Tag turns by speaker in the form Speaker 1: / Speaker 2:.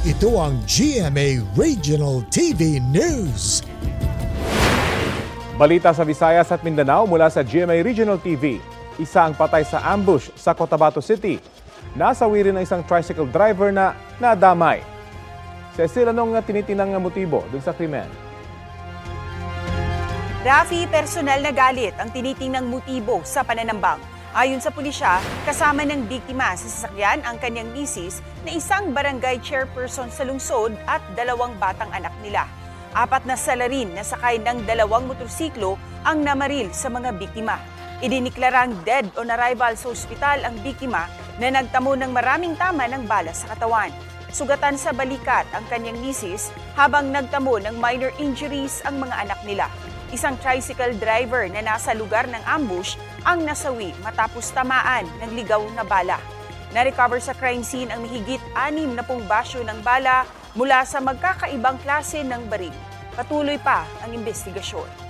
Speaker 1: Ito ang GMA Regional TV News.
Speaker 2: Balita sa Visayas at Mindanao mula sa GMA Regional TV. Isa ang patay sa ambush sa Cotabato City. Nasawi rin ang isang tricycle driver na nadamay. Cecil, anong tinitinang motibo dun sa krimen?
Speaker 3: Rafi, personal na galit ang tinitinang motibo sa pananambang. Ayon sa pulisya, kasama ng biktima sa sasakyan ang kanyang misis na isang barangay chairperson sa lungsod at 2 batang anak nila. 4 na salarin na sakay ng 2 motorsiklo ang namaril sa mga biktima. Idiniklarang dead on arrival sa ospital ang biktima na nagtamo ng maraming tama ng bala sa katawan. Sugatan sa balikat ang kanyang misis habang nagtamo ng minor injuries ang mga anak nila. Isang tricycle driver na nasa lugar ng ambush ang nasawi matapos tamaan ng ligaw na bala. Na-recover sa crime scene ang mahigit 6 na basyo ng bala mula sa magkakaibang klase ng baril. Patuloy pa ang investigasyon.